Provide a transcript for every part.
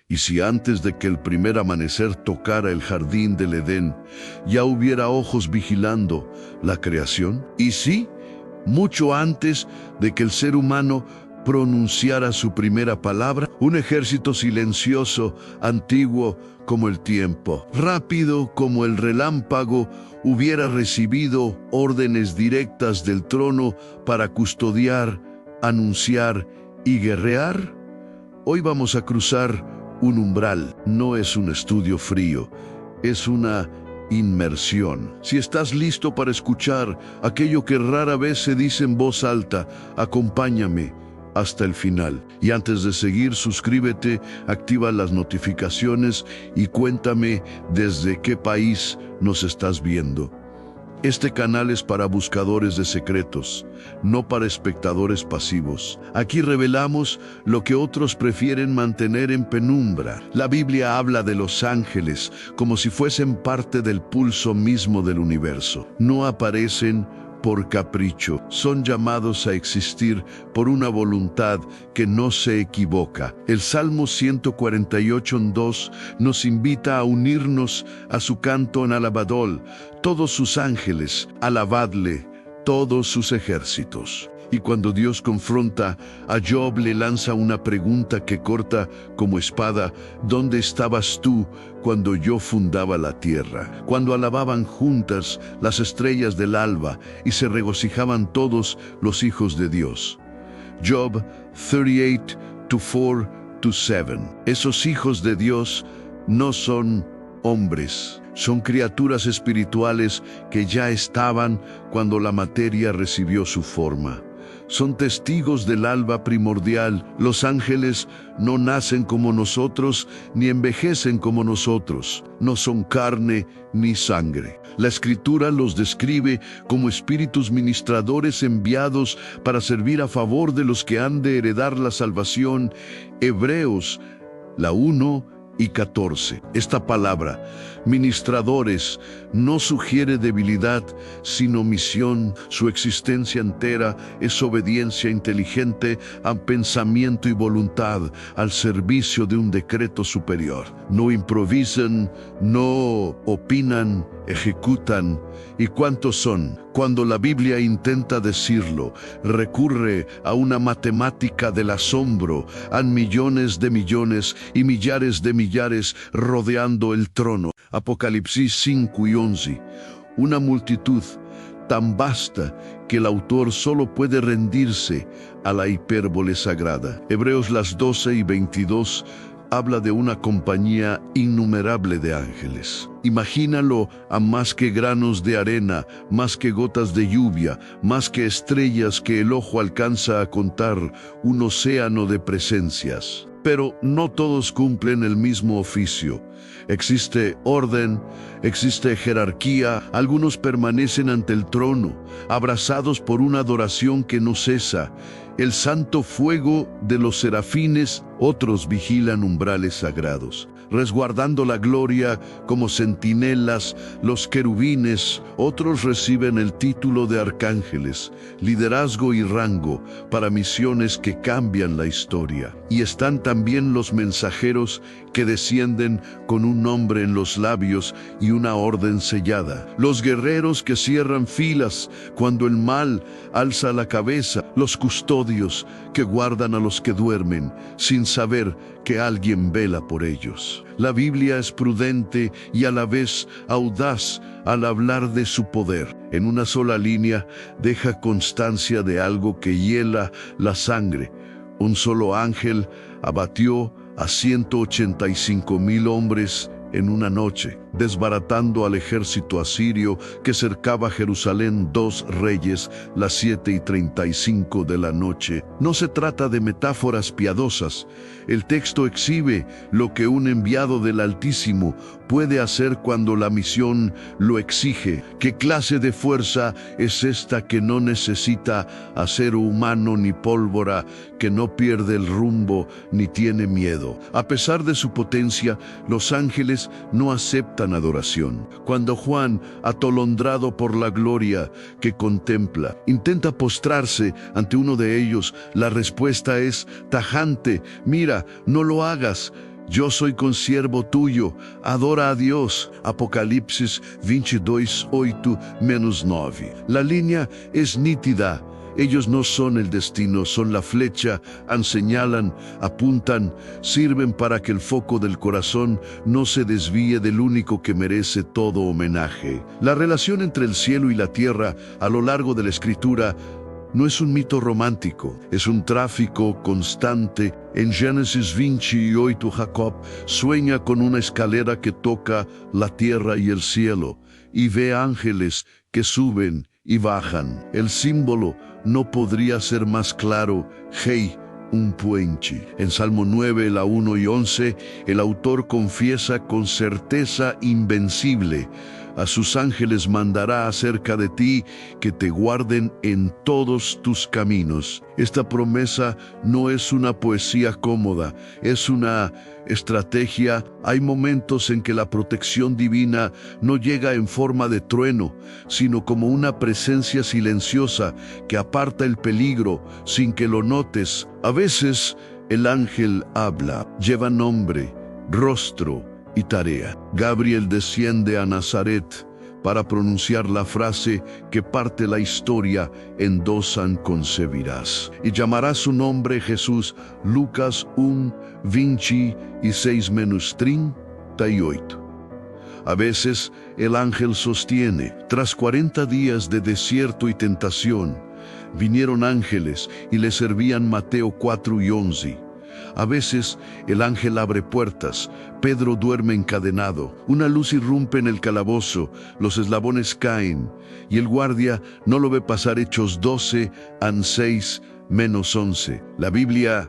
Y si antes de que el primer amanecer tocara el jardín del Edén, ya hubiera ojos vigilando la creación. Y sí, mucho antes de que el ser humano pronunciara su primera palabra, un ejército silencioso, antiguo como el tiempo, rápido como el relámpago, hubiera recibido órdenes directas del trono para custodiar, anunciar y guerrear. Hoy vamos a cruzar un umbral. No es un estudio frío, es una inmersión. Si estás listo para escuchar aquello que rara vez se dice en voz alta, acompáñame hasta el final. Y antes de seguir, suscríbete, activa las notificaciones y cuéntame desde qué país nos estás viendo. Este canal es para buscadores de secretos, no para espectadores pasivos. Aquí revelamos lo que otros prefieren mantener en penumbra. La Biblia habla de los ángeles como si fuesen parte del pulso mismo del universo. No aparecen por capricho, son llamados a existir por una voluntad que no se equivoca. El Salmo 148:2 nos invita a unirnos a su canto en alabadol. Todos sus ángeles, alabadle, todos sus ejércitos. Y cuando Dios confronta a Job, le lanza una pregunta que corta como espada: ¿dónde estabas tú cuando yo fundaba la tierra? Cuando alababan juntas las estrellas del alba y se regocijaban todos los hijos de Dios. Job 38:4-7. Esos hijos de Dios no son hombres, son criaturas espirituales que ya estaban cuando la materia recibió su forma. Son testigos del alba primordial. Los ángeles no nacen como nosotros, ni envejecen como nosotros. No son carne ni sangre. La Escritura los describe como espíritus ministradores enviados para servir a favor de los que han de heredar la salvación. Hebreos 1:14. Esta palabra, ministradores, no sugiere debilidad, sino misión. Su existencia entera es obediencia inteligente a pensamiento y voluntad, al servicio de un decreto superior. No improvisan, no opinan, ejecutan. ¿Y cuántos son? Cuando la Biblia intenta decirlo, recurre a una matemática del asombro, a millones de millones y millares de millares rodeando el trono. Apocalipsis 5:11. Una multitud tan vasta que el autor solo puede rendirse a la hipérbole sagrada. Hebreos 12:22 habla de una compañía innumerable de ángeles. Imagínalo a más que granos de arena, más que gotas de lluvia, más que estrellas que el ojo alcanza a contar, un océano de presencias. Pero no todos cumplen el mismo oficio. Existe orden, existe jerarquía. Algunos permanecen ante el trono, abrazados por una adoración que no cesa. El santo fuego de los serafines, otros vigilan umbrales sagrados, resguardando la gloria como centinelas. Los querubines, otros reciben el título de arcángeles, liderazgo y rango para misiones que cambian la historia. Y están también los mensajeros que descienden con un nombre en los labios y una orden sellada. Los guerreros que cierran filas cuando el mal alza la cabeza. Los custodios que guardan a los que duermen sin saber que alguien vela por ellos. La Biblia es prudente y a la vez audaz al hablar de su poder. En una sola línea deja constancia de algo que hiela la sangre. Un solo ángel abatió a 185,000 hombres en una noche, desbaratando al ejército asirio que cercaba Jerusalén. 2 Reyes, las 7:35 de la noche. No se trata de metáforas piadosas. El texto exhibe lo que un enviado del Altísimo puede hacer cuando la misión lo exige. ¿Qué clase de fuerza es esta que no necesita acero humano ni pólvora, que no pierde el rumbo ni tiene miedo? A pesar de su potencia, los ángeles no aceptan adoración. Cuando Juan, atolondrado por la gloria que contempla, intenta postrarse ante uno de ellos, la respuesta es tajante: mira, no lo hagas. Yo soy consiervo tuyo, adora a Dios. Apocalipsis 22, 8-9. La línea es nítida. Ellos no son el destino, son la flecha, señalan, apuntan, sirven para que el foco del corazón no se desvíe del único que merece todo homenaje. La relación entre el cielo y la tierra a lo largo de la Escritura no es un mito romántico, es un tráfico constante. En Génesis 28, Jacob sueña con una escalera que toca la tierra y el cielo, y ve ángeles que suben y bajan. El símbolo no podría ser más claro. Hey, un puente. En Salmo 9, la 1 y 11, el autor confiesa con certeza invencible: a sus ángeles mandará acerca de ti que te guarden en todos tus caminos. Esta promesa no es una poesía cómoda, es una estrategia. Hay momentos en que la protección divina no llega en forma de trueno, sino como una presencia silenciosa que aparta el peligro sin que lo notes. A veces el ángel habla, lleva nombre, rostro y tarea. Gabriel desciende a Nazaret para pronunciar la frase que parte la historia: en dos concebirás. Y llamarás su nombre Jesús. Lucas 1, 26-38. A veces el ángel sostiene. Tras 40 días de desierto y tentación, vinieron ángeles y le servían. Mateo 4 y 11. A veces el ángel abre puertas. Pedro duerme encadenado. Una luz irrumpe en el calabozo. Los eslabones caen y el guardia no lo ve pasar. Hechos 12, 6-11. La Biblia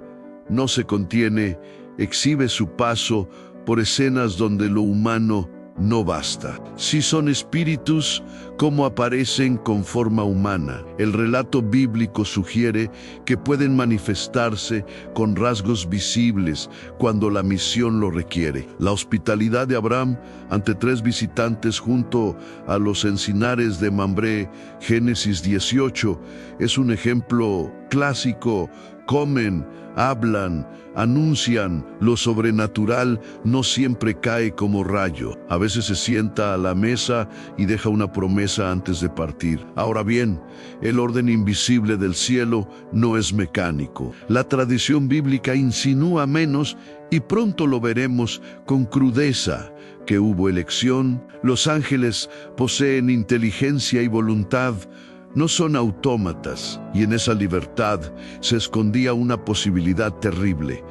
no se contiene, exhibe su paso por escenas donde lo humano no basta. Si son espíritus, ¿cómo aparecen con forma humana? El relato bíblico sugiere que pueden manifestarse con rasgos visibles cuando la misión lo requiere. La hospitalidad de Abraham ante 3 visitantes junto a los encinares de Mambré, Génesis 18, es un ejemplo clásico. Comen, hablan, anuncian. Lo sobrenatural no siempre cae como rayo. A veces se sienta a la mesa y deja una promesa antes de partir. Ahora bien, el orden invisible del cielo no es mecánico. La tradición bíblica insinúa menos, y pronto lo veremos con crudeza, que hubo elección. Los ángeles poseen inteligencia y voluntad. No son autómatas, y en esa libertad se escondía una posibilidad terrible: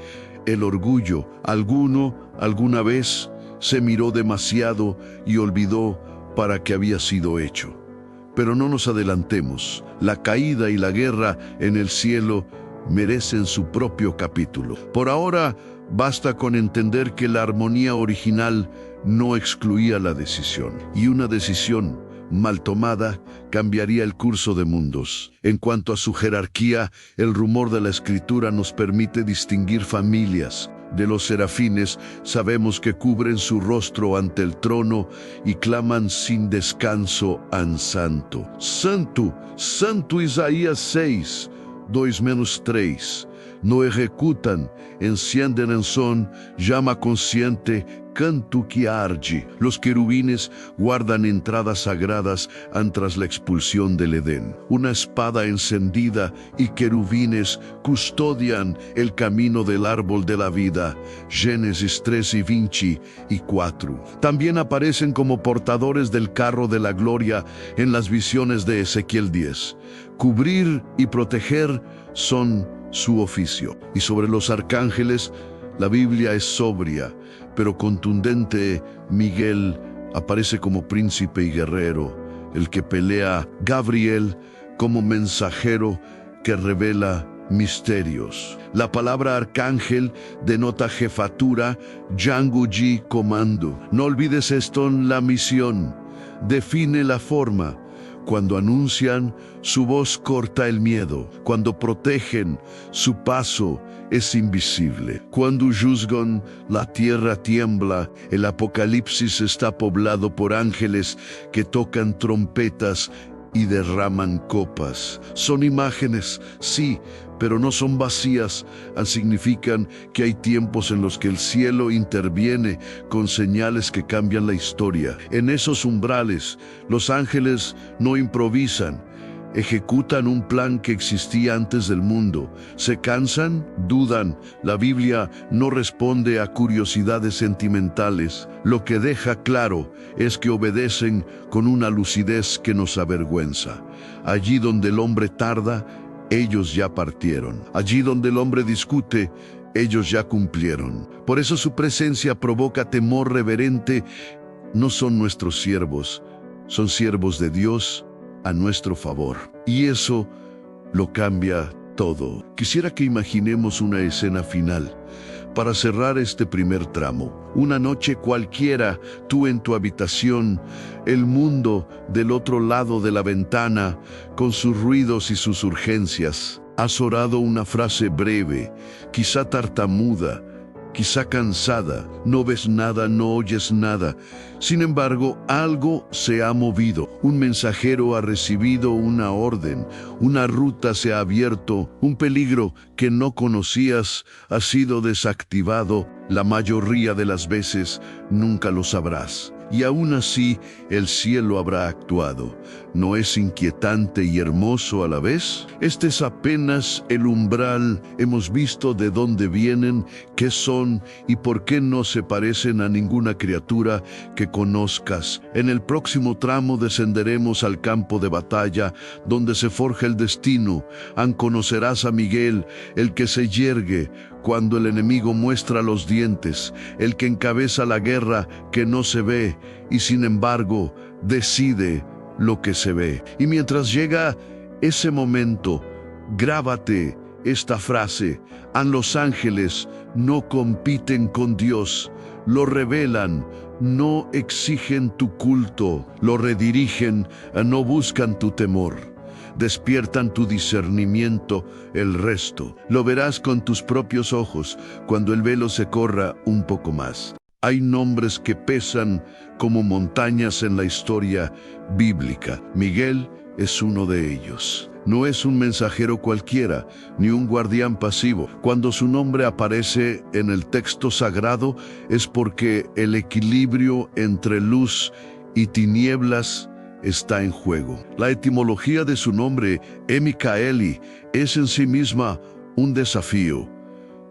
el orgullo. Alguna vez se miró demasiado y olvidó para qué había sido hecho. Pero no nos adelantemos. La caída y la guerra en el cielo merecen su propio capítulo. Por ahora, basta con entender que la armonía original no excluía la decisión, y una decisión mal tomada cambiaría el curso de mundos. En cuanto a su jerarquía, el rumor de la Escritura nos permite distinguir familias. De los serafines sabemos que cubren su rostro ante el trono y claman sin descanso: an santo. Santo, santo. Isaías 6, 2-3. No ejecutan, encienden en son, llama consciente, canto que arde. Los querubines guardan entradas sagradas tras la expulsión del Edén. Una espada encendida y querubines custodian el camino del árbol de la vida. Génesis 3-24. También aparecen como portadores del carro de la gloria en las visiones de Ezequiel 10. Cubrir y proteger son su oficio. Y sobre los arcángeles, la Biblia es sobria, pero contundente. Miguel aparece como príncipe y guerrero, el que pelea. Gabriel como mensajero que revela misterios. La palabra arcángel denota jefatura, Yanguji, comando. No olvides esto: en la misión define la forma. Cuando anuncian, su voz corta el miedo. Cuando protegen, su paso es invisible. Cuando juzgan, la tierra tiembla. El Apocalipsis está poblado por ángeles que tocan trompetas y derraman copas. Son imágenes, sí, pero no son vacías. Significan que hay tiempos en los que el cielo interviene con señales que cambian la historia. En esos umbrales, los ángeles no improvisan. Ejecutan un plan que existía antes del mundo. ¿Se cansan? Dudan. La Biblia no responde a curiosidades sentimentales. Lo que deja claro es que obedecen con una lucidez que nos avergüenza. Allí donde el hombre tarda, ellos ya partieron. Allí donde el hombre discute, ellos ya cumplieron. Por eso su presencia provoca temor reverente. No son nuestros siervos, son siervos de Dios a nuestro favor. Y eso lo cambia todo. Quisiera que imaginemos una escena final. Para cerrar este primer tramo, una noche cualquiera, tú en tu habitación, el mundo del otro lado de la ventana, con sus ruidos y sus urgencias. Has orado una frase breve, quizá tartamuda, quizá cansada, no ves nada, no oyes nada. Sin embargo, algo se ha movido. Un mensajero ha recibido una orden, una ruta se ha abierto, un peligro que no conocías ha sido desactivado. La mayoría de las veces nunca lo sabrás. Y aún así, el cielo habrá actuado. ¿No es inquietante y hermoso a la vez? Este es apenas el umbral. Hemos visto de dónde vienen, qué son y por qué no se parecen a ninguna criatura que conozcas. En el próximo tramo descenderemos al campo de batalla, donde se forja el destino. Conocerás a Miguel, el que se yergue cuando el enemigo muestra los dientes, el que encabeza la guerra que no se ve y sin embargo decide lo que se ve. Y mientras llega ese momento, grábate esta frase: los ángeles no compiten con Dios, lo revelan, no exigen tu culto, lo redirigen, no buscan tu temor. Despiertan tu discernimiento, el resto lo verás con tus propios ojos cuando el velo se corra un poco más. Hay nombres que pesan como montañas en la historia bíblica. Miguel es uno de ellos. No es un mensajero cualquiera, ni un guardián pasivo. Cuando su nombre aparece en el texto sagrado es porque el equilibrio entre luz y tinieblas está en juego. La etimología de su nombre, Emicaeli, es en sí misma un desafío.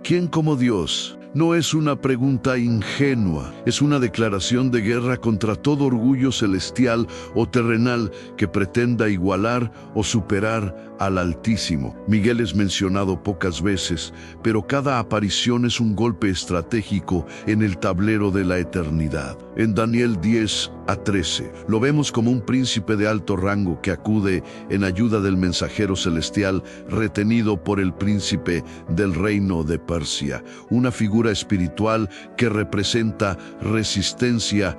¿Quién como Dios? No es una pregunta ingenua, es una declaración de guerra contra todo orgullo celestial o terrenal que pretenda igualar o superar al Altísimo. Miguel es mencionado pocas veces, pero cada aparición es un golpe estratégico en el tablero de la eternidad. En Daniel 10:13, lo vemos como un príncipe de alto rango que acude en ayuda del mensajero celestial retenido por el príncipe del reino de Persia, una figura espiritual que representa resistencia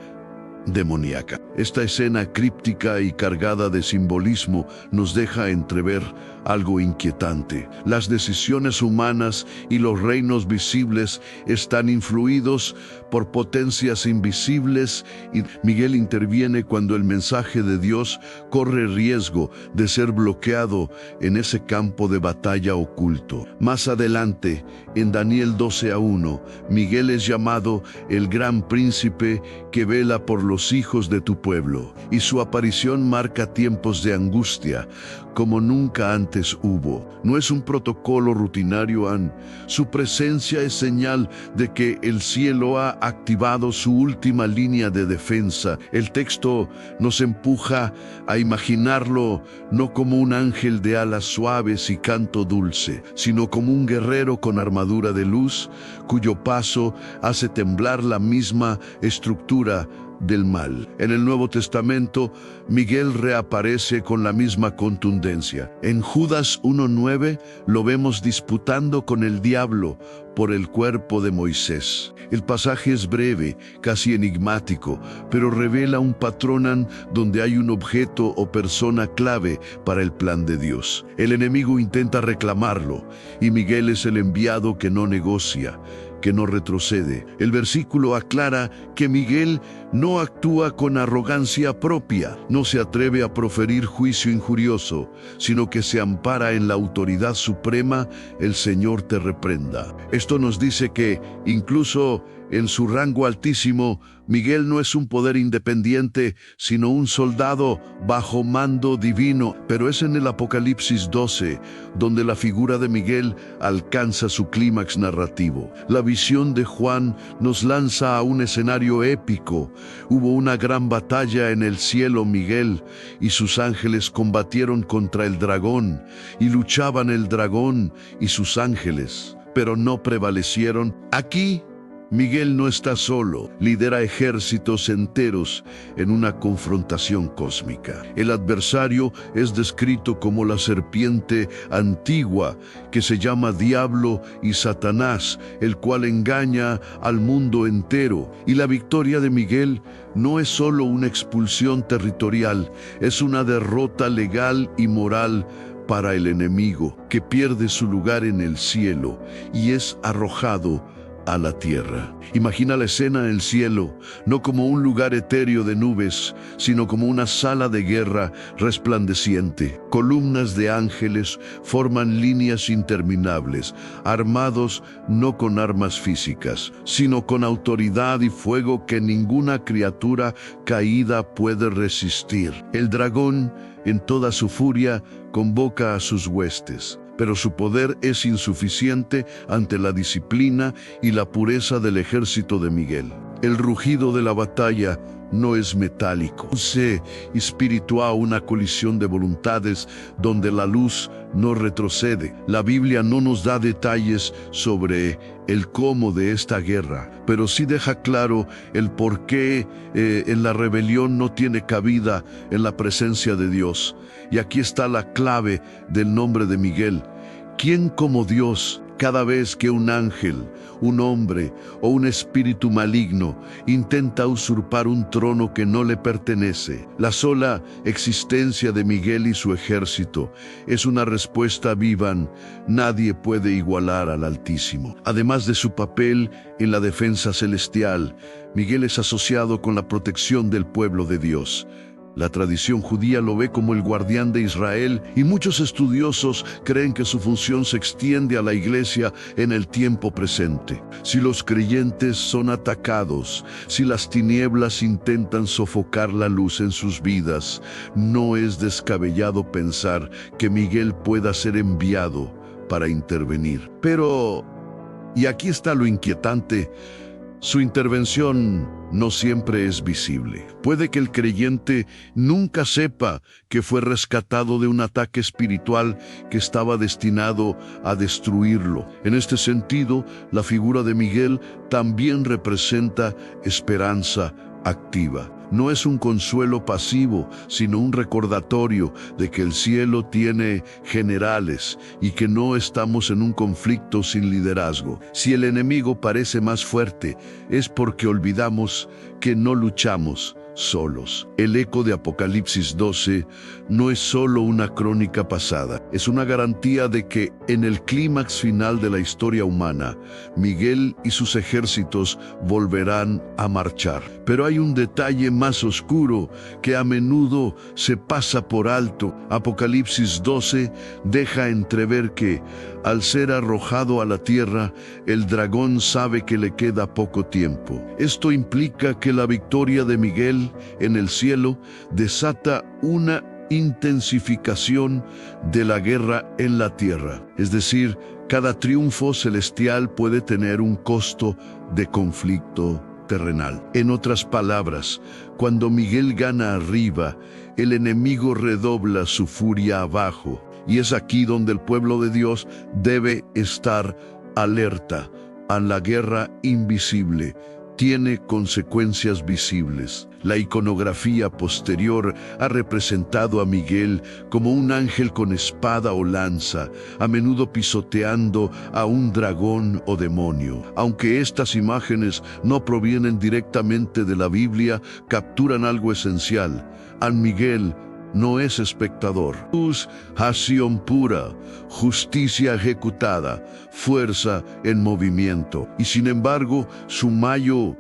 demoníaca. Esta escena críptica y cargada de simbolismo nos deja entrever algo inquietante. Las decisiones humanas y los reinos visibles están influidos por potencias invisibles y Miguel interviene cuando el mensaje de Dios corre riesgo de ser bloqueado en ese campo de batalla oculto. Más adelante, en Daniel 12:1, Miguel es llamado el gran príncipe que vela por los hijos de tu pueblo, y su aparición marca tiempos de angustia como nunca antes hubo. No es un protocolo rutinario, su presencia es señal de que el cielo ha activado su última línea de defensa. El texto nos empuja a imaginarlo no como un ángel de alas suaves y canto dulce, sino como un guerrero con armadura de luz, cuyo paso hace temblar la misma estructura del mal. En el Nuevo Testamento, Miguel reaparece con la misma contundencia. En Judas 1:9 lo vemos disputando con el diablo por el cuerpo de Moisés. El pasaje es breve, casi enigmático, pero revela un patrón donde hay un objeto o persona clave para el plan de Dios. El enemigo intenta reclamarlo, y Miguel es el enviado que no negocia, que no retrocede. El versículo aclara que Miguel no actúa con arrogancia propia, no se atreve a proferir juicio injurioso, sino que se ampara en la autoridad suprema: el Señor te reprenda. Esto nos dice que, incluso en su rango altísimo, Miguel no es un poder independiente, sino un soldado bajo mando divino. Pero es en el Apocalipsis 12 donde la figura de Miguel alcanza su clímax narrativo. La visión de Juan nos lanza a un escenario épico. Hubo una gran batalla en el cielo. Miguel y sus ángeles combatieron contra el dragón, y luchaban el dragón y sus ángeles, pero no prevalecieron. Aquí Miguel no está solo, lidera ejércitos enteros en una confrontación cósmica. El adversario es descrito como la serpiente antigua, que se llama Diablo y Satanás, el cual engaña al mundo entero. Y la victoria de Miguel no es solo una expulsión territorial, es una derrota legal y moral para el enemigo, que pierde su lugar en el cielo y es arrojado a la tierra. Imagina la escena en el cielo, no como un lugar etéreo de nubes, sino como una sala de guerra resplandeciente. Columnas de ángeles forman líneas interminables, armados no con armas físicas, sino con autoridad y fuego que ninguna criatura caída puede resistir. El dragón, en toda su furia, convoca a sus huestes, pero su poder es insuficiente ante la disciplina y la pureza del ejército de Miguel. El rugido de la batalla no es metálico, es espiritual, una colisión de voluntades donde la luz no retrocede. La Biblia no nos da detalles sobre el cómo de esta guerra, pero sí deja claro el por qué en la rebelión no tiene cabida en la presencia de Dios. Y aquí está la clave del nombre de Miguel. ¿Quién como Dios? Cada vez que un ángel, un hombre o un espíritu maligno intenta usurpar un trono que no le pertenece, la sola existencia de Miguel y su ejército es una respuesta viva. Nadie puede igualar al Altísimo. Además de su papel en la defensa celestial, Miguel es asociado con la protección del pueblo de Dios. La tradición judía lo ve como el guardián de Israel, y muchos estudiosos creen que su función se extiende a la iglesia en el tiempo presente. Si los creyentes son atacados, si las tinieblas intentan sofocar la luz en sus vidas, no es descabellado pensar que Miguel pueda ser enviado para intervenir. Pero, y aquí está lo inquietante, su intervención no siempre es visible. Puede que el creyente nunca sepa que fue rescatado de un ataque espiritual que estaba destinado a destruirlo. En este sentido, la figura de Miguel también representa esperanza activa. No es un consuelo pasivo, sino un recordatorio de que el cielo tiene generales y que no estamos en un conflicto sin liderazgo. Si el enemigo parece más fuerte, es porque olvidamos que no luchamos solos. El eco de Apocalipsis 12 no es solo una crónica pasada, es una garantía de que en el clímax final de la historia humana, Miguel y sus ejércitos volverán a marchar. Pero hay un detalle más oscuro que a menudo se pasa por alto. Apocalipsis 12 deja entrever que, al ser arrojado a la tierra, el dragón sabe que le queda poco tiempo. Esto implica que la victoria de Miguel en el cielo desata una intensificación de la guerra en la tierra. Es decir, cada triunfo celestial puede tener un costo de conflicto terrenal. En otras palabras, cuando Miguel gana arriba, el enemigo redobla su furia abajo. Y es aquí donde el pueblo de Dios debe estar alerta. A la guerra invisible tiene consecuencias visibles. La iconografía posterior ha representado a Miguel como un ángel con espada o lanza, a menudo pisoteando a un dragón o demonio. Aunque estas imágenes no provienen directamente de la Biblia, capturan algo esencial. A Miguel no es espectador. Luz, acción pura, justicia ejecutada, fuerza en movimiento. Y sin embargo, su mayo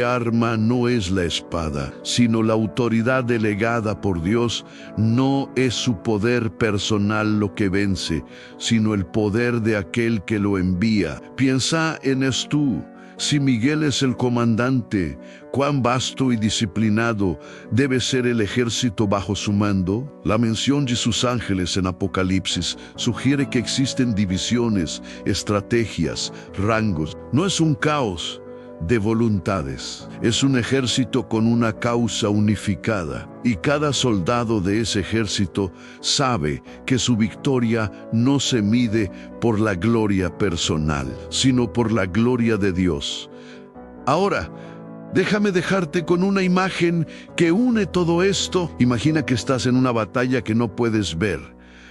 arma no es la espada, sino la autoridad delegada por Dios. No es su poder personal lo que vence, sino el poder de aquel que lo envía. Piensa en esto. Si Miguel es el comandante, cuán vasto y disciplinado debe ser el ejército bajo su mando. La mención de sus ángeles en Apocalipsis sugiere que existen divisiones, estrategias, rangos. No es un caos de voluntades. Es un ejército con una causa unificada, y cada soldado de ese ejército sabe que su victoria no se mide por la gloria personal, sino por la gloria de Dios. Ahora, déjame dejarte con una imagen que une todo esto. Imagina que estás en una batalla que no puedes ver.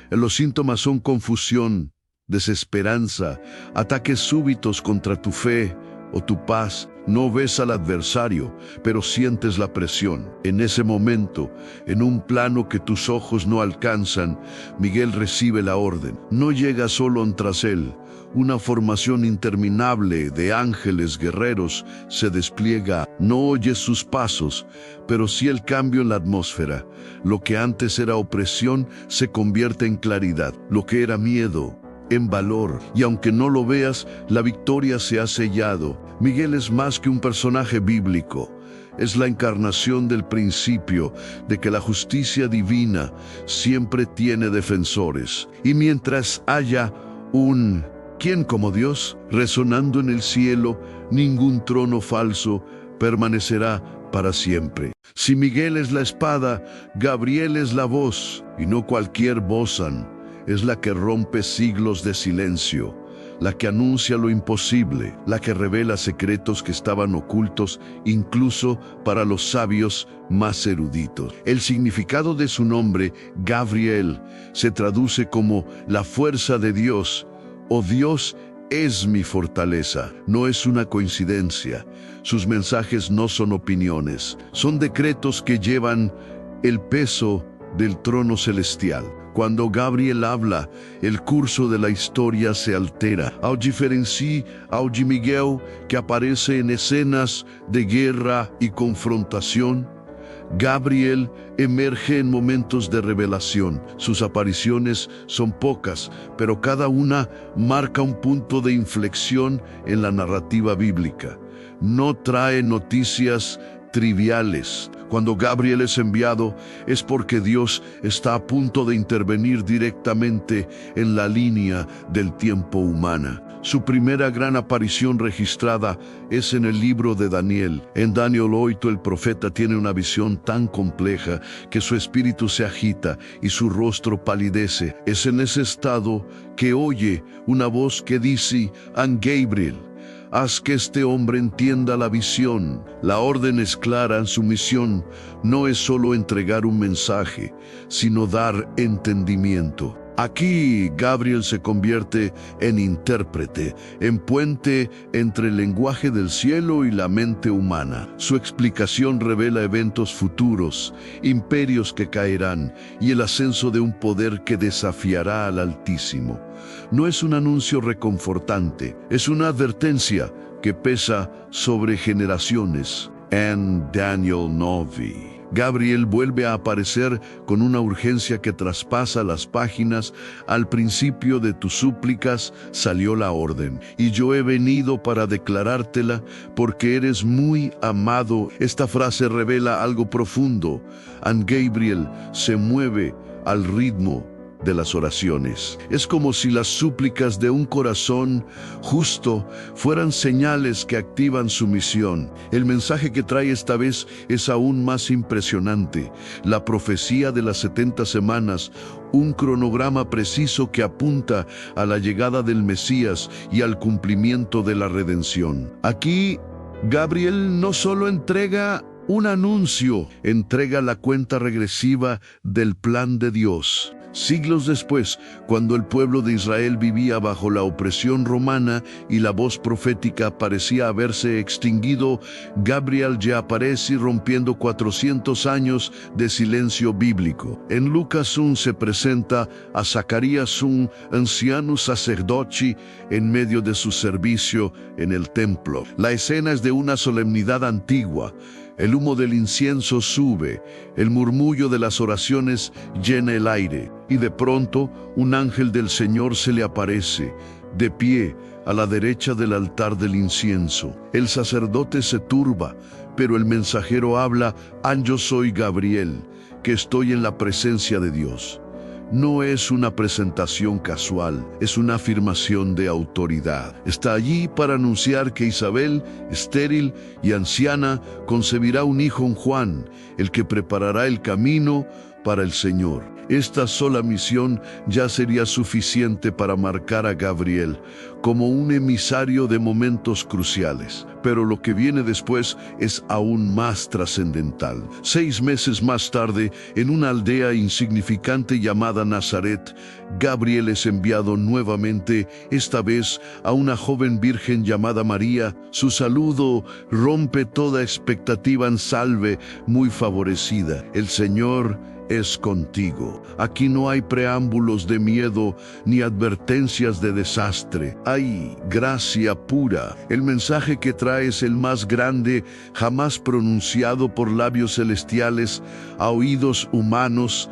Los síntomas son confusión, desesperanza, ataques súbitos contra tu fe o tu paz. No ves al adversario, pero sientes la presión. En ese momento, en un plano que tus ojos no alcanzan, Miguel recibe la orden. No llega solo tras él. Una formación interminable de ángeles guerreros se despliega. No oyes sus pasos, pero sí el cambio en la atmósfera. Lo que antes era opresión se convierte en claridad. Lo que era miedo, en valor, y aunque no lo veas, la victoria se ha sellado. Miguel es más que un personaje bíblico. Es la encarnación del principio de que la justicia divina siempre tiene defensores. Y mientras haya un ¿quién como Dios? Resonando en el cielo, ningún trono falso permanecerá para siempre. Si Miguel es la espada, Gabriel es la voz, y no cualquier bozan. Es la que rompe siglos de silencio, la que anuncia lo imposible, la que revela secretos que estaban ocultos incluso para los sabios más eruditos. El significado de su nombre, Gabriel, se traduce como la fuerza de Dios, o Dios es mi fortaleza. No es una coincidencia. Sus mensajes no son opiniones, son decretos que llevan el peso del trono celestial. Cuando Gabriel habla, el curso de la historia se altera. Ao diferenciar ao de Miguel, que aparece en escenas de guerra y confrontación, Gabriel emerge en momentos de revelación. Sus apariciones son pocas, pero cada una marca un punto de inflexión en la narrativa bíblica. No trae noticias triviales. Cuando Gabriel es enviado, es porque Dios está a punto de intervenir directamente en la línea del tiempo humana. Su primera gran aparición registrada es en el libro de Daniel. En Daniel 8, el profeta tiene una visión tan compleja que su espíritu se agita y su rostro palidece. Es en ese estado que oye una voz que dice: «An Gabriel, haz que este hombre entienda la visión». La orden es clara. Su misión no es solo entregar un mensaje, sino dar entendimiento. Aquí Gabriel se convierte en intérprete, en puente entre el lenguaje del cielo y la mente humana. Su explicación revela eventos futuros, imperios que caerán y el ascenso de un poder que desafiará al Altísimo. No es un anuncio reconfortante, es una advertencia que pesa sobre generaciones. En Daniel 9, Gabriel vuelve a aparecer con una urgencia que traspasa las páginas. «Al principio de tus súplicas salió la orden, y yo he venido para declarártela porque eres muy amado». Esta frase revela algo profundo. And Gabriel se mueve al ritmo de las oraciones. Es como si las súplicas de un corazón justo fueran señales que activan su misión. El mensaje que trae esta vez es aún más impresionante. La profecía de las 70 semanas, un cronograma preciso que apunta a la llegada del Mesías y al cumplimiento de la redención. Aquí, Gabriel no solo entrega un anuncio, entrega la cuenta regresiva del plan de Dios. Siglos después, cuando el pueblo de Israel vivía bajo la opresión romana y la voz profética parecía haberse extinguido, Gabriel ya aparece rompiendo 400 años de silencio bíblico. En Lucas 1 se presenta a Zacarías, un anciano sacerdote, en medio de su servicio en el templo. La escena es de una solemnidad antigua. El humo del incienso sube, el murmullo de las oraciones llena el aire, y de pronto un ángel del Señor se le aparece, de pie, a la derecha del altar del incienso. El sacerdote se turba, pero el mensajero habla: yo soy Gabriel, que estoy en la presencia de Dios. No es una presentación casual, es una afirmación de autoridad. Está allí para anunciar que Isabel, estéril y anciana, concebirá un hijo en Juan, el que preparará el camino para el Señor. Esta sola misión ya sería suficiente para marcar a Gabriel como un emisario de momentos cruciales. Pero lo que viene después es aún más trascendental. 6 meses más tarde, en una aldea insignificante llamada Nazaret, Gabriel es enviado nuevamente, esta vez a una joven virgen llamada María. Su saludo rompe toda expectativa en salve, muy favorecida. El Señor es contigo. Aquí no hay preámbulos de miedo ni advertencias de desastre. Hay gracia pura. El mensaje que trae es el más grande jamás pronunciado por labios celestiales a oídos humanos.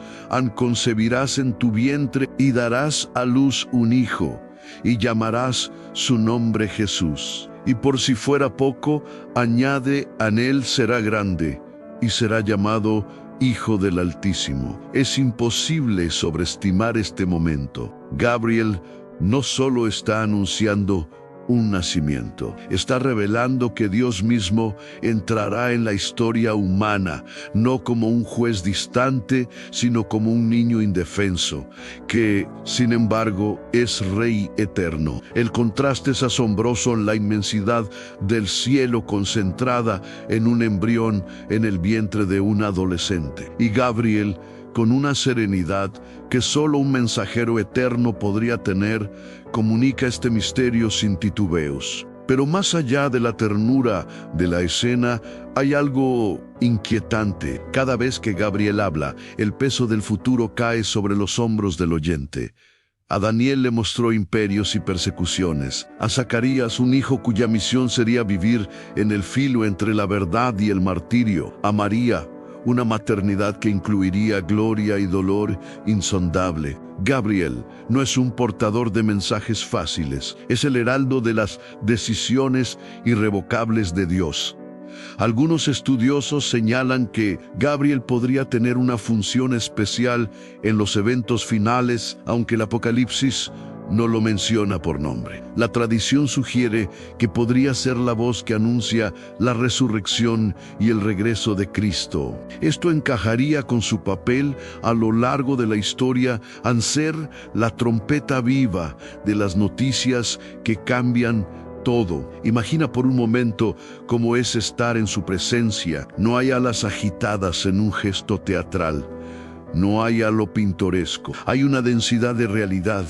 Concebirás en tu vientre y darás a luz un hijo, y llamarás su nombre Jesús. Y por si fuera poco, añade: en él será grande, y será llamado Hijo del Altísimo. Es imposible sobreestimar este momento. Gabriel no solo está anunciando un nacimiento, está revelando que Dios mismo entrará en la historia humana, no como un juez distante, sino como un niño indefenso, que, sin embargo, es Rey eterno. El contraste es asombroso en la inmensidad del cielo concentrada en un embrión en el vientre de un adolescente. Y Gabriel, con una serenidad que solo un mensajero eterno podría tener, comunica este misterio sin titubeos. Pero más allá de la ternura de la escena, hay algo inquietante. Cada vez que Gabriel habla, el peso del futuro cae sobre los hombros del oyente. A Daniel le mostró imperios y persecuciones. A Zacarías, un hijo cuya misión sería vivir en el filo entre la verdad y el martirio. A María, una maternidad que incluiría gloria y dolor insondable. Gabriel no es un portador de mensajes fáciles, es el heraldo de las decisiones irrevocables de Dios. Algunos estudiosos señalan que Gabriel podría tener una función especial en los eventos finales, aunque el Apocalipsis no lo menciona por nombre. La tradición sugiere que podría ser la voz que anuncia la resurrección y el regreso de Cristo. Esto encajaría con su papel a lo largo de la historia al ser la trompeta viva de las noticias que cambian todo. Imagina por un momento cómo es estar en su presencia. No hay alas agitadas en un gesto teatral. No hay a lo pintoresco, hay una densidad de realidad,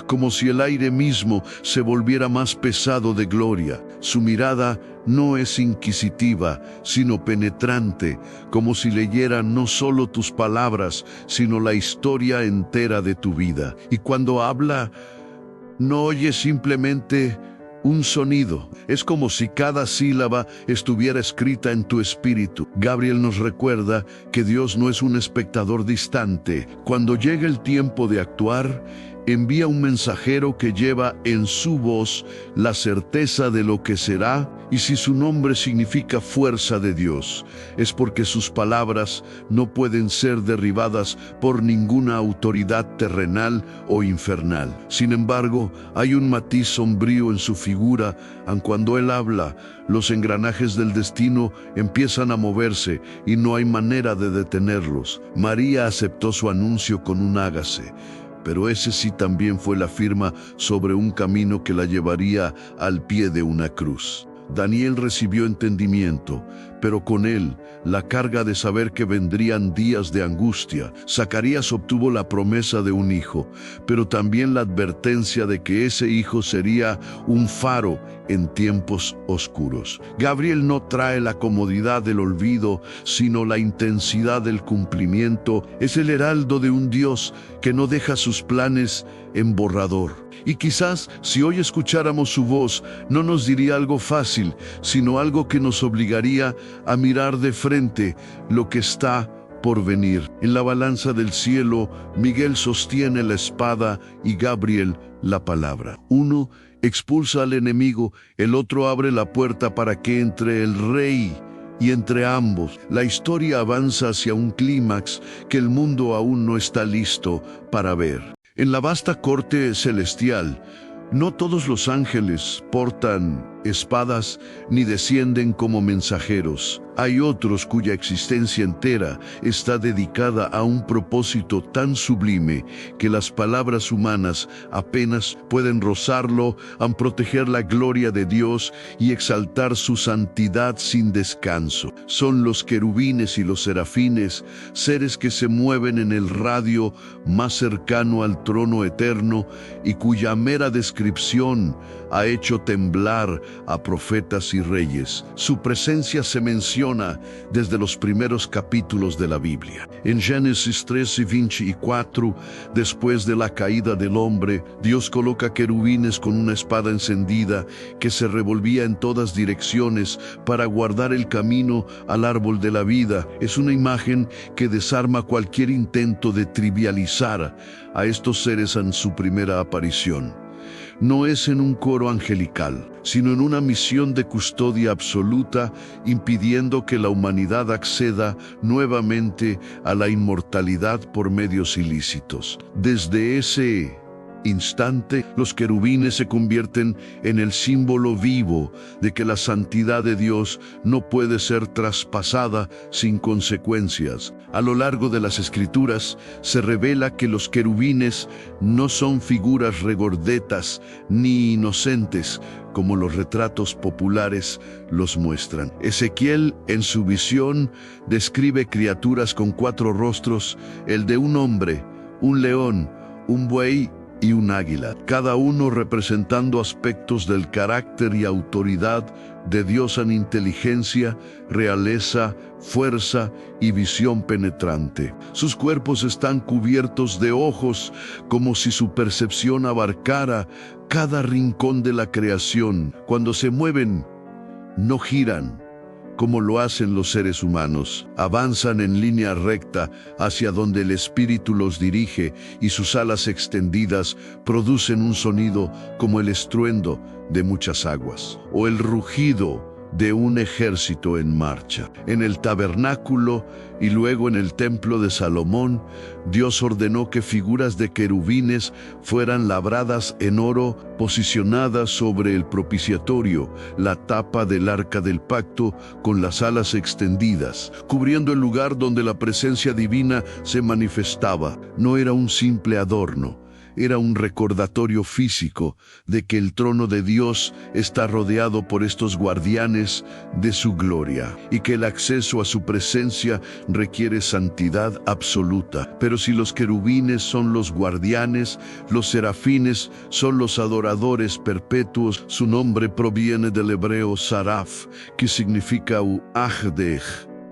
como si el aire mismo se volviera más pesado de gloria. Su mirada no es inquisitiva, sino penetrante, como si leyera no solo tus palabras, sino la historia entera de tu vida. Y cuando habla, no oye simplemente un sonido. Es como si cada sílaba estuviera escrita en tu espíritu. Gabriel nos recuerda que Dios no es un espectador distante. Cuando llega el tiempo de actuar, envía un mensajero que lleva en su voz la certeza de lo que será, y si su nombre significa fuerza de Dios, es porque sus palabras no pueden ser derribadas por ninguna autoridad terrenal o infernal. Sin embargo, hay un matiz sombrío en su figura. Aun cuando él habla, los engranajes del destino empiezan a moverse y no hay manera de detenerlos. María aceptó su anuncio con un hágase, pero ese sí también fue la firma sobre un camino que la llevaría al pie de una cruz. Daniel recibió entendimiento, pero con él la carga de saber que vendrían días de angustia. Zacarías obtuvo la promesa de un hijo, pero también la advertencia de que ese hijo sería un faro en tiempos oscuros. Gabriel no trae la comodidad del olvido, sino la intensidad del cumplimiento. Es el heraldo de un Dios que no deja sus planes en borrador. Y quizás si hoy escucháramos su voz, no nos diría algo fácil, sino algo que nos obligaría a mirar de frente lo que está por venir. En la balanza del cielo, Miguel sostiene la espada y Gabriel la palabra. Uno expulsa al enemigo, el otro abre la puerta para que entre el rey. Y entre ambos, la historia avanza hacia un clímax que el mundo aún no está listo para ver. En la vasta corte celestial, no todos los ángeles portan espadas ni descienden como mensajeros. Hay otros cuya existencia entera está dedicada a un propósito tan sublime que las palabras humanas apenas pueden rozarlo, a proteger la gloria de Dios y exaltar su santidad sin descanso. Son los querubines y los serafines, seres que se mueven en el radio más cercano al trono eterno y cuya mera descripción ha hecho temblar a profetas y reyes. Su presencia se menciona desde los primeros capítulos de la Biblia. En Génesis 3 y 24, después de la caída del hombre, Dios coloca querubines con una espada encendida que se revolvía en todas direcciones para guardar el camino al árbol de la vida. Es una imagen que desarma cualquier intento de trivializar a estos seres en su primera aparición. No es en un coro angelical, sino en una misión de custodia absoluta, impidiendo que la humanidad acceda nuevamente a la inmortalidad por medios ilícitos. Desde ese instante, los querubines se convierten en el símbolo vivo de que la santidad de Dios no puede ser traspasada sin consecuencias. A lo largo de las Escrituras se revela que los querubines no son figuras regordetas ni inocentes, como los retratos populares los muestran. Ezequiel, en su visión, describe criaturas con 4 rostros, el de un hombre, un león, un buey y un águila, cada uno representando aspectos del carácter y autoridad de Dios en inteligencia, realeza, fuerza y visión penetrante. Sus cuerpos están cubiertos de ojos, como si su percepción abarcara cada rincón de la creación. Cuando se mueven, no giran, como lo hacen los seres humanos. Avanzan en línea recta hacia donde el Espíritu los dirige y sus alas extendidas producen un sonido como el estruendo de muchas aguas o el rugido de un ejército en marcha. En el tabernáculo y luego en el templo de Salomón, Dios ordenó que figuras de querubines fueran labradas en oro, posicionadas sobre el propiciatorio, la tapa del arca del pacto, con las alas extendidas, cubriendo el lugar donde la presencia divina se manifestaba. No era un simple adorno, era un recordatorio físico de que el trono de Dios está rodeado por estos guardianes de su gloria y que el acceso a su presencia requiere santidad absoluta. Pero si los querubines son los guardianes, los serafines son los adoradores perpetuos. Su nombre proviene del hebreo saraf, que significa u'ahdej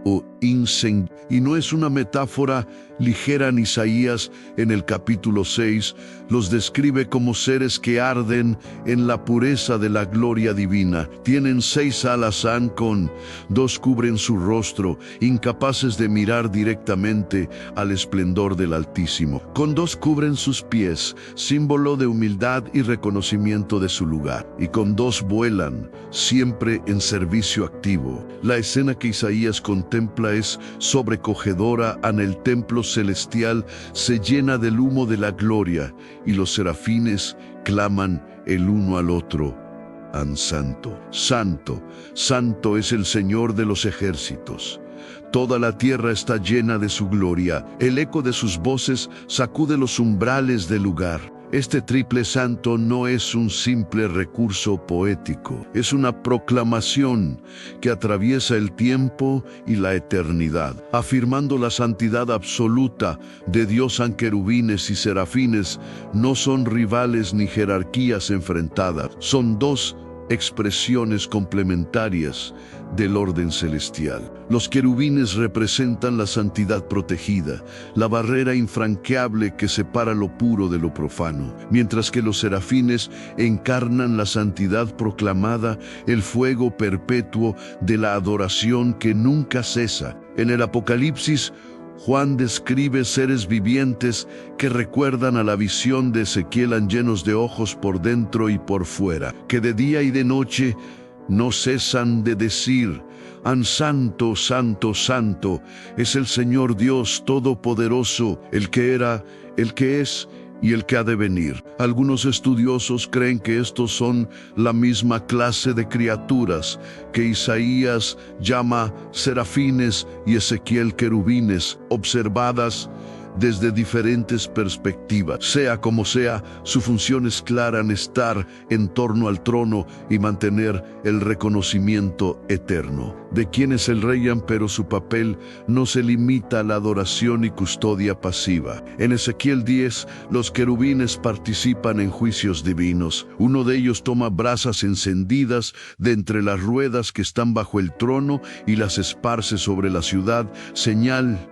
o incendio, y no es una metáfora ligera. En Isaías, en el capítulo 6, los describe como seres que arden en la pureza de la gloria divina. Tienen 6 alas con 2 cubren su rostro, incapaces de mirar directamente al esplendor del Altísimo. Con 2 cubren sus pies, símbolo de humildad y reconocimiento de su lugar. Y con 2 vuelan, siempre en servicio activo. La escena que Isaías contempla es sobrecogedora. En el templo celestial se llena del humo de la gloria y los serafines claman el uno al otro: Santo, Santo, Santo es el Señor de los ejércitos. Toda la tierra está llena de su gloria. El eco de sus voces sacude los umbrales del lugar. Este triple santo no es un simple recurso poético, es una proclamación que atraviesa el tiempo y la eternidad, afirmando la santidad absoluta de Dios. Querubines y serafines no son rivales ni jerarquías enfrentadas, son dos expresiones complementarias del orden celestial. Los querubines representan la santidad protegida, la barrera infranqueable que separa lo puro de lo profano, mientras que los serafines encarnan la santidad proclamada, el fuego perpetuo de la adoración que nunca cesa. En el Apocalipsis, Juan describe seres vivientes que recuerdan a la visión de Ezequiel, llenos de ojos por dentro y por fuera, que de día y de noche no cesan de decir: Santo, santo, santo es el Señor Dios Todopoderoso, el que era, el que es y el que ha de venir. Algunos estudiosos creen que estos son la misma clase de criaturas que Isaías llama serafines y Ezequiel querubines, observadas desde diferentes perspectivas. Sea como sea, su función es clara en estar en torno al trono y mantener el reconocimiento eterno de quién es el rey, pero su papel no se limita a la adoración y custodia pasiva. En Ezequiel 10, los querubines participan en juicios divinos. Uno de ellos toma brasas encendidas de entre las ruedas que están bajo el trono y las esparce sobre la ciudad, señal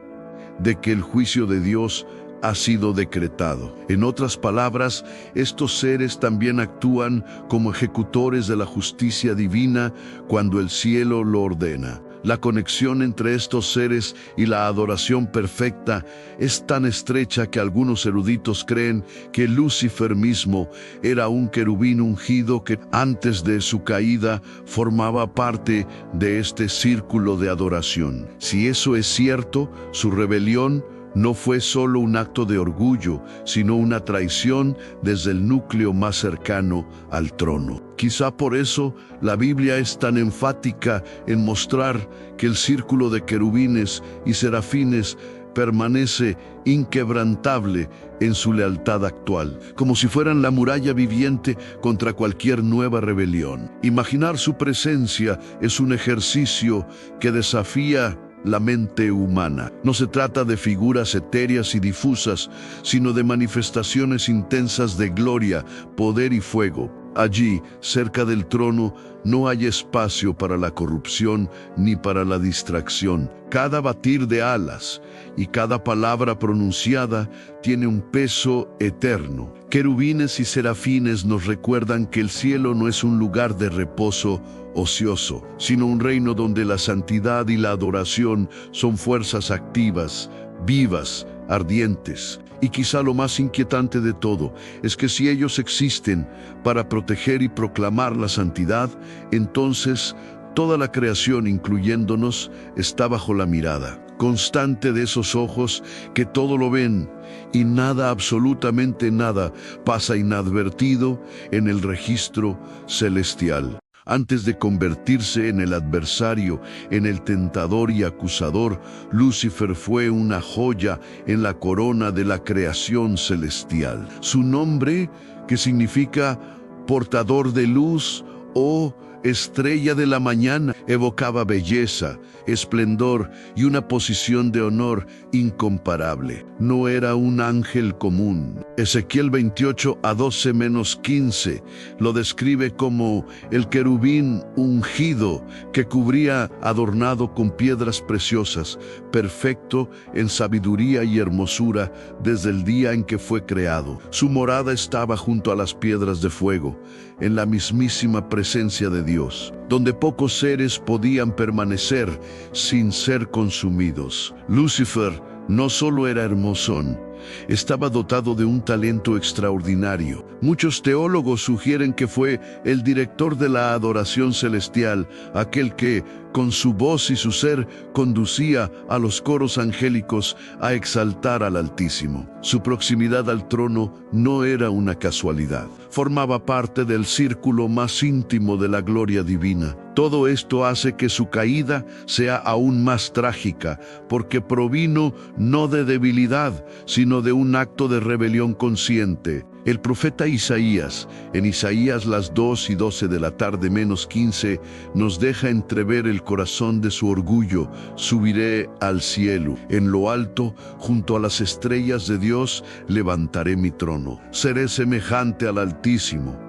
de que el juicio de Dios ha sido decretado. En otras palabras, estos seres también actúan como ejecutores de la justicia divina cuando el cielo lo ordena. La conexión entre estos seres y la adoración perfecta es tan estrecha que algunos eruditos creen que Lucifer mismo era un querubín ungido que antes de su caída formaba parte de este círculo de adoración. Si eso es cierto, su rebelión no fue solo un acto de orgullo, sino una traición desde el núcleo más cercano al trono. Quizá por eso la Biblia es tan enfática en mostrar que el círculo de querubines y serafines permanece inquebrantable en su lealtad actual, como si fueran la muralla viviente contra cualquier nueva rebelión. Imaginar su presencia es un ejercicio que desafía la mente humana. No se trata de figuras etéreas y difusas, sino de manifestaciones intensas de gloria, poder y fuego. Allí, cerca del trono, no hay espacio para la corrupción ni para la distracción. Cada batir de alas y cada palabra pronunciada tiene un peso eterno. Querubines y serafines nos recuerdan que el cielo no es un lugar de reposo ocioso, sino un reino donde la santidad y la adoración son fuerzas activas, vivas, ardientes. Y quizá lo más inquietante de todo es que si ellos existen para proteger y proclamar la santidad, entonces toda la creación, incluyéndonos, está bajo la mirada constante de esos ojos que todo lo ven, y nada, absolutamente nada, pasa inadvertido en el registro celestial. Antes de convertirse en el adversario, en el tentador y acusador, Lucifer fue una joya en la corona de la creación celestial. Su nombre, que significa portador de luz o estrella de la mañana, evocaba belleza, esplendor y una posición de honor incomparable. No era un ángel común. Ezequiel 28:12-15 lo describe como el querubín ungido que cubría adornado con piedras preciosas, perfecto en sabiduría y hermosura desde el día en que fue creado. Su morada estaba junto a las piedras de fuego, en la mismísima presencia de Dios, donde pocos seres podían permanecer sin ser consumidos. Lucifer no solo era hermosón, estaba dotado de un talento extraordinario. Muchos teólogos sugieren que fue el director de la adoración celestial, aquel que, con su voz y su ser, conducía a los coros angélicos a exaltar al Altísimo. Su proximidad al trono no era una casualidad. Formaba parte del círculo más íntimo de la gloria divina. Todo esto hace que su caída sea aún más trágica, porque provino no de debilidad, sino de un acto de rebelión consciente. El profeta Isaías, en Isaías las 2:12 de la tarde menos 15, nos deja entrever el corazón de su orgullo. Subiré al cielo, en lo alto, junto a las estrellas de Dios, levantaré mi trono. Seré semejante al Altísimo.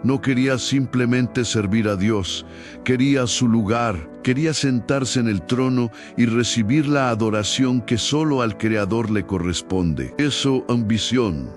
No quería simplemente servir a Dios, quería su lugar, quería sentarse en el trono y recibir la adoración que solo al Creador le corresponde. Esa ambición,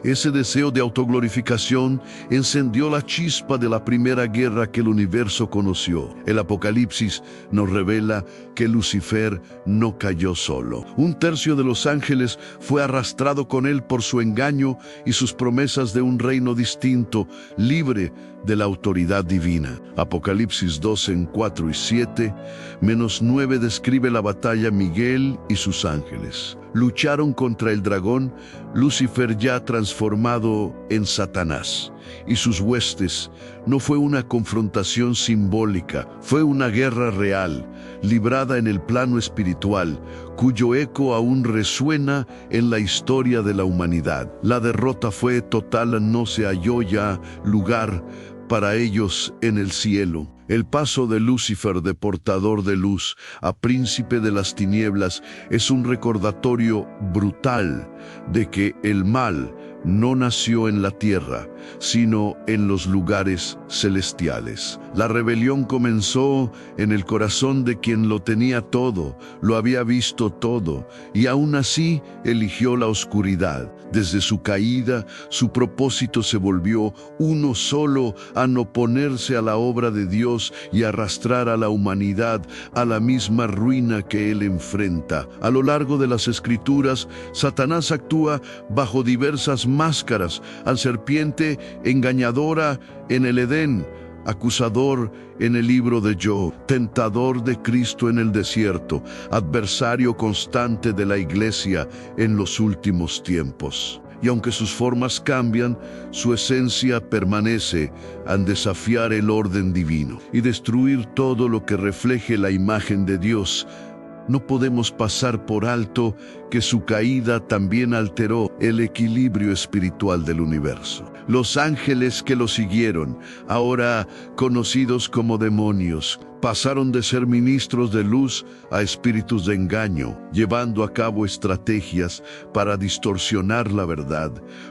ese deseo de autoglorificación encendió la chispa de la primera guerra que el universo conoció. El Apocalipsis nos revela que Lucifer no cayó solo. Un tercio de los ángeles fue arrastrado con él por su engaño y sus promesas de un reino distinto, libre de la autoridad divina. Apocalipsis 2 en 4 y 7, menos 9 describe la batalla Miguel y sus ángeles. Lucharon contra el dragón, Lucifer ya transformado en Satanás, y sus huestes. No fue una confrontación simbólica, fue una guerra real, librada en el plano espiritual, cuyo eco aún resuena en la historia de la humanidad. La derrota fue total, no se halló ya lugar para ellos en el cielo. El paso de Lucifer de portador de luz a príncipe de las tinieblas es un recordatorio brutal de que el mal no nació en la tierra, sino en los lugares celestiales. La rebelión comenzó en el corazón de quien lo tenía todo, lo había visto todo, y aún así eligió la oscuridad. Desde su caída, su propósito se volvió uno solo: a no oponerse a la obra de Dios y arrastrar a la humanidad a la misma ruina que él enfrenta. A lo largo de las Escrituras, Satanás actúa bajo diversas máscaras: al serpiente engañadora en el Edén, acusador en el libro de Job, tentador de Cristo en el desierto, adversario constante de la iglesia en los últimos tiempos. Y aunque sus formas cambian, su esencia permanece: al desafiar el orden divino y destruir todo lo que refleje la imagen de Dios. No podemos pasar por alto que su caída también alteró el equilibrio espiritual del universo. Los ángeles que lo siguieron, ahora conocidos como demonios, pasaron de ser ministros de luz a espíritus de engaño, llevando a cabo estrategias para distorsionar la verdad,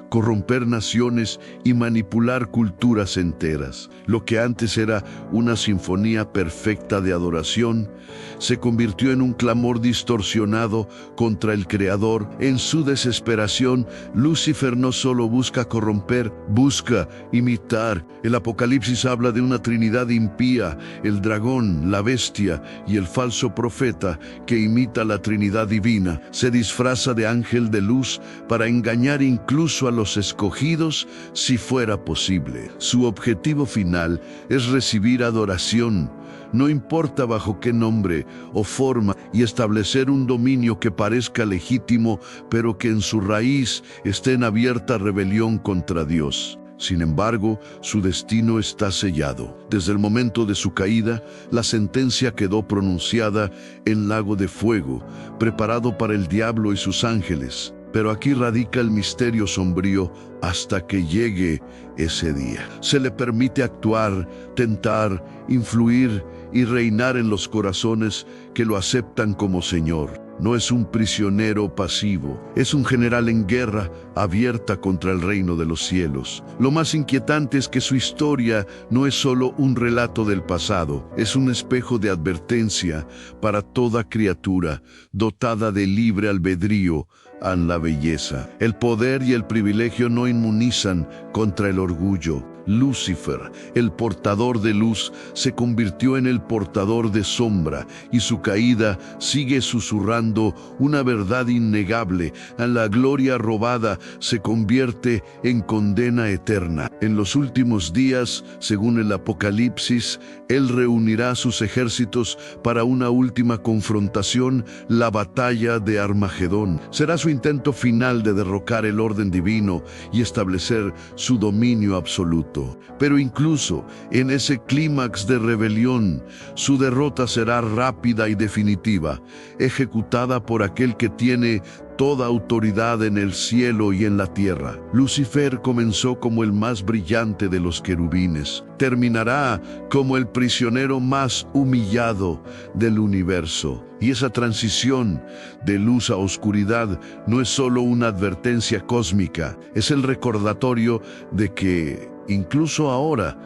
corromper naciones y manipular culturas enteras. Lo que antes era una sinfonía perfecta de adoración, se convirtió en un clamor distorsionado contra el Creador. En su desesperación, Lucifer no solo busca corromper, busca imitar. El Apocalipsis habla de una trinidad impía: el dragón, la bestia y el falso profeta, que imita la Trinidad divina. Se disfraza de ángel de luz para engañar incluso a los escogidos si fuera posible. Su objetivo final es recibir adoración, no importa bajo qué nombre o forma, y establecer un dominio que parezca legítimo, pero que en su raíz esté en abierta rebelión contra Dios. Sin embargo, su destino está sellado. Desde el momento de su caída, la sentencia quedó pronunciada en lago de fuego, preparado para el diablo y sus ángeles. Pero aquí radica el misterio sombrío: hasta que llegue ese día. Se le permite actuar, tentar, influir y reinar en los corazones que lo aceptan como Señor. No es un prisionero pasivo, es un general en guerra abierta contra el reino de los cielos. Lo más inquietante es que su historia no es solo un relato del pasado, es un espejo de advertencia para toda criatura dotada de libre albedrío a la belleza. El poder y el privilegio no inmunizan contra el orgullo. Lucifer, el portador de luz, se convirtió en el portador de sombra, y su caída sigue susurrando una verdad innegable: a la gloria robada se convierte en condena eterna. En los últimos días, según el Apocalipsis, él reunirá sus ejércitos para una última confrontación, la batalla de Armagedón. Será su intento final de derrocar el orden divino y establecer su dominio absoluto. muerto. Pero incluso en ese clímax de rebelión, su derrota será rápida y definitiva, ejecutada por aquel que tiene toda autoridad en el cielo y en la tierra. Lucifer comenzó como el más brillante de los querubines. Terminará como el prisionero más humillado del universo. Y esa transición de luz a oscuridad no es solo una advertencia cósmica, es el recordatorio de que, incluso ahora,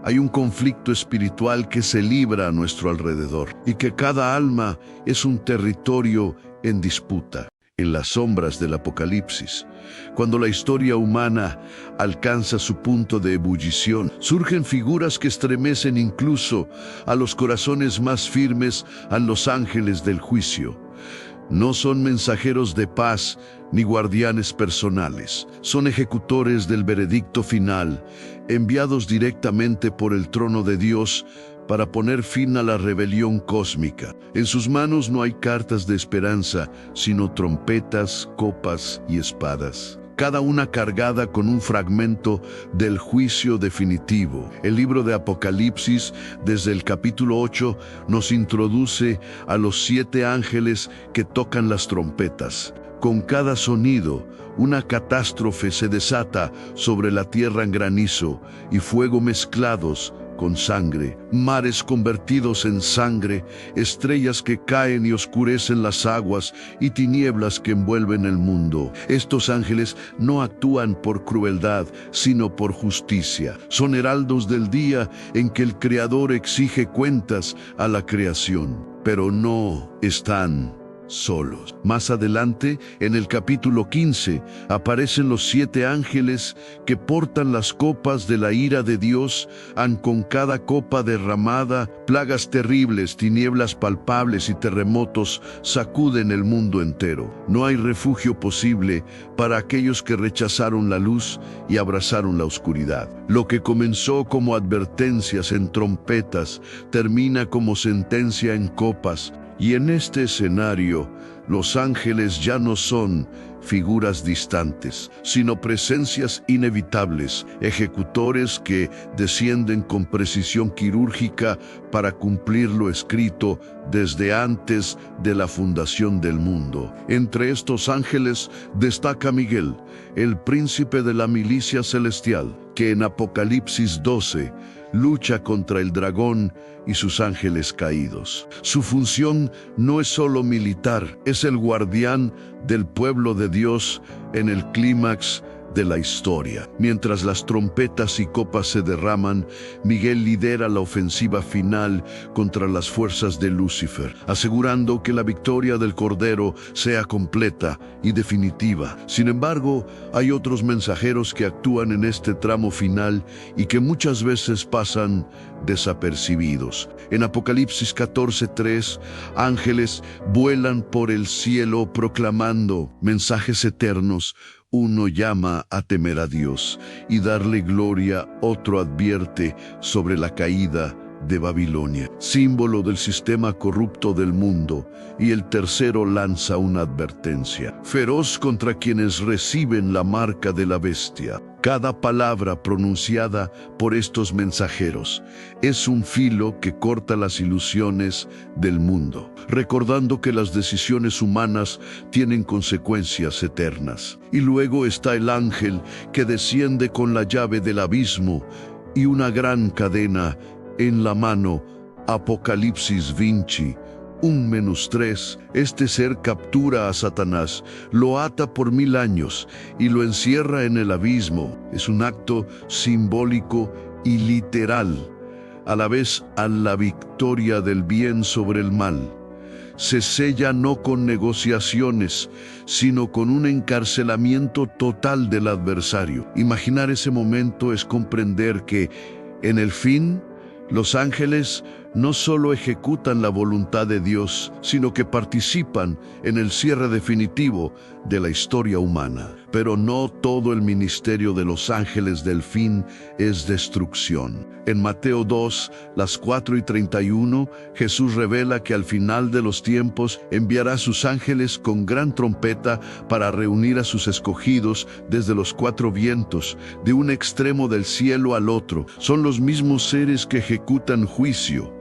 hay un conflicto espiritual que se libra a nuestro alrededor y que cada alma es un territorio en disputa. En las sombras del Apocalipsis, cuando la historia humana alcanza su punto de ebullición, surgen figuras que estremecen incluso a los corazones más firmes, a los ángeles del juicio. No son mensajeros de paz ni guardianes personales, son ejecutores del veredicto final, enviados directamente por el trono de Dios para poner fin a la rebelión cósmica. En sus manos no hay cartas de esperanza, sino trompetas, copas y espadas, cada una cargada con un fragmento del juicio definitivo. El libro de Apocalipsis, desde el capítulo 8, nos introduce a los 7 ángeles que tocan las trompetas. Con cada sonido, una catástrofe se desata sobre la tierra en granizo y fuego mezclados con sangre, mares convertidos en sangre, estrellas que caen y oscurecen las aguas y tinieblas que envuelven el mundo. Estos ángeles no actúan por crueldad, sino por justicia. Son heraldos del día en que el Creador exige cuentas a la creación, pero no están solos. Más adelante, en el capítulo 15, aparecen los 7 ángeles que portan las copas de la ira de Dios, con cada copa derramada, plagas terribles, tinieblas palpables y terremotos sacuden el mundo entero. No hay refugio posible para aquellos que rechazaron la luz y abrazaron la oscuridad. Lo que comenzó como advertencias en trompetas, termina como sentencia en copas. Y en este escenario, los ángeles ya no son figuras distantes, sino presencias inevitables, ejecutores que descienden con precisión quirúrgica para cumplir lo escrito desde antes de la fundación del mundo. Entre estos ángeles destaca Miguel, el príncipe de la milicia celestial, que en Apocalipsis 12 lucha contra el dragón y sus ángeles caídos. Su función no es solo militar, es el guardián del pueblo de Dios en el clímax de la historia. Mientras las trompetas y copas se derraman, Miguel lidera la ofensiva final contra las fuerzas de Lucifer, asegurando que la victoria del Cordero sea completa y definitiva. Sin embargo, hay otros mensajeros que actúan en este tramo final y que muchas veces pasan desapercibidos. En Apocalipsis 14:3, ángeles vuelan por el cielo proclamando mensajes eternos. Uno llama a temer a Dios y darle gloria, otro advierte sobre la caída de Babilonia, símbolo del sistema corrupto del mundo, y el tercero lanza una advertencia feroz contra quienes reciben la marca de la bestia. Cada palabra pronunciada por estos mensajeros es un filo que corta las ilusiones del mundo, recordando que las decisiones humanas tienen consecuencias eternas. Y luego está el ángel que desciende con la llave del abismo y una gran cadena en la mano. Apocalipsis 20, 1-3. Este ser captura a Satanás, lo ata por 1000 años y lo encierra en el abismo. Es un acto simbólico y literal, a la vez a la victoria del bien sobre el mal. Se sella no con negociaciones, sino con un encarcelamiento total del adversario. Imaginar ese momento es comprender que, en el fin, los ángeles no solo ejecutan la voluntad de Dios, sino que participan en el cierre definitivo de la historia humana. Pero no todo el ministerio de los ángeles del fin es destrucción. En Mateo 2, las 4:31, Jesús revela que al final de los tiempos enviará a sus ángeles con gran trompeta para reunir a sus escogidos desde los cuatro vientos, de un extremo del cielo al otro. Son los mismos seres que ejecutan juicio,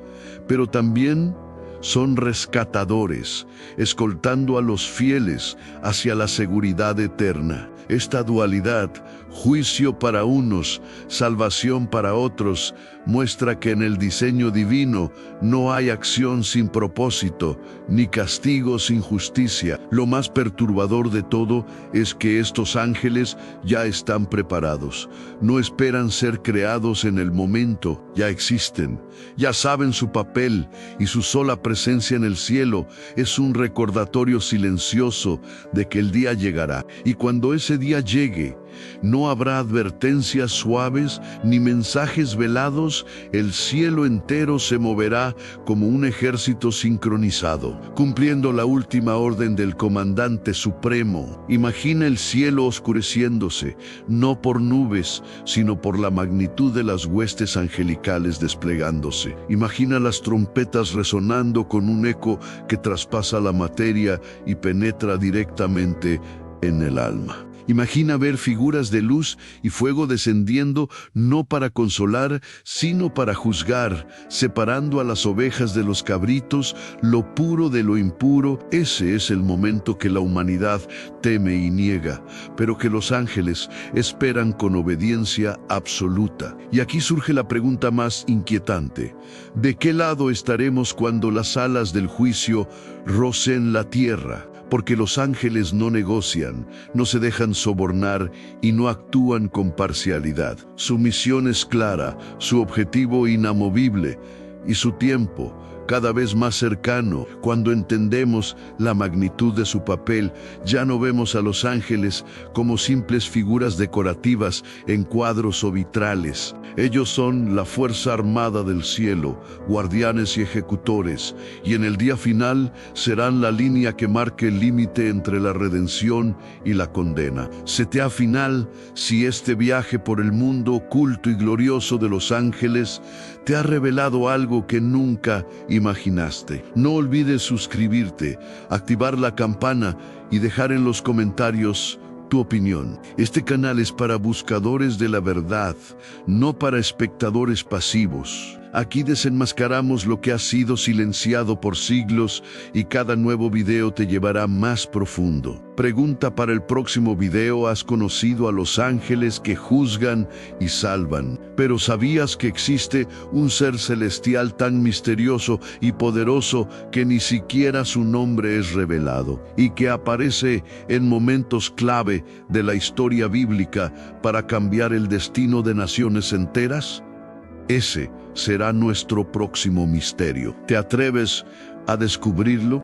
pero también son rescatadores, escoltando a los fieles hacia la seguridad eterna. Esta dualidad, juicio para unos, salvación para otros, muestra que en el diseño divino no hay acción sin propósito, ni castigo sin justicia. Lo más perturbador de todo es que estos ángeles ya están preparados. No esperan ser creados en el momento, ya existen. Ya saben su papel y su sola presencia en el cielo es un recordatorio silencioso de que el día llegará. Y cuando ese día llegue, no habrá advertencias suaves ni mensajes velados. El cielo entero se moverá como un ejército sincronizado, cumpliendo la última orden del comandante supremo. Imagina el cielo oscureciéndose, no por nubes, sino por la magnitud de las huestes angelicales desplegándose. Imagina las trompetas resonando con un eco que traspasa la materia y penetra directamente en el alma. Imagina ver figuras de luz y fuego descendiendo no para consolar, sino para juzgar, separando a las ovejas de los cabritos, lo puro de lo impuro. Ese es el momento que la humanidad teme y niega, pero que los ángeles esperan con obediencia absoluta. Y aquí surge la pregunta más inquietante: ¿de qué lado estaremos cuando las alas del juicio rocen la tierra? Porque los ángeles no negocian, no se dejan sobornar y no actúan con parcialidad. Su misión es clara, su objetivo inamovible y su tiempo cada vez más cercano. Cuando entendemos la magnitud de su papel, ya no vemos a los ángeles como simples figuras decorativas en cuadros o vitrales. Ellos son la fuerza armada del cielo, guardianes y ejecutores, y en el día final serán la línea que marque el límite entre la redención y la condena. CTA final: si este viaje por el mundo oculto y glorioso de los ángeles te ha revelado algo que nunca imaginaste, no olvides suscribirte, activar la campana y dejar en los comentarios tu opinión. Este canal es para buscadores de la verdad, no para espectadores pasivos. Aquí desenmascaramos lo que ha sido silenciado por siglos y cada nuevo video te llevará más profundo. Pregunta para el próximo video: ¿has conocido a los ángeles que juzgan y salvan? Pero ¿sabías que existe un ser celestial tan misterioso y poderoso que ni siquiera su nombre es revelado, y que aparece en momentos clave de la historia bíblica para cambiar el destino de naciones enteras? Ese será nuestro próximo misterio. ¿Te atreves a descubrirlo?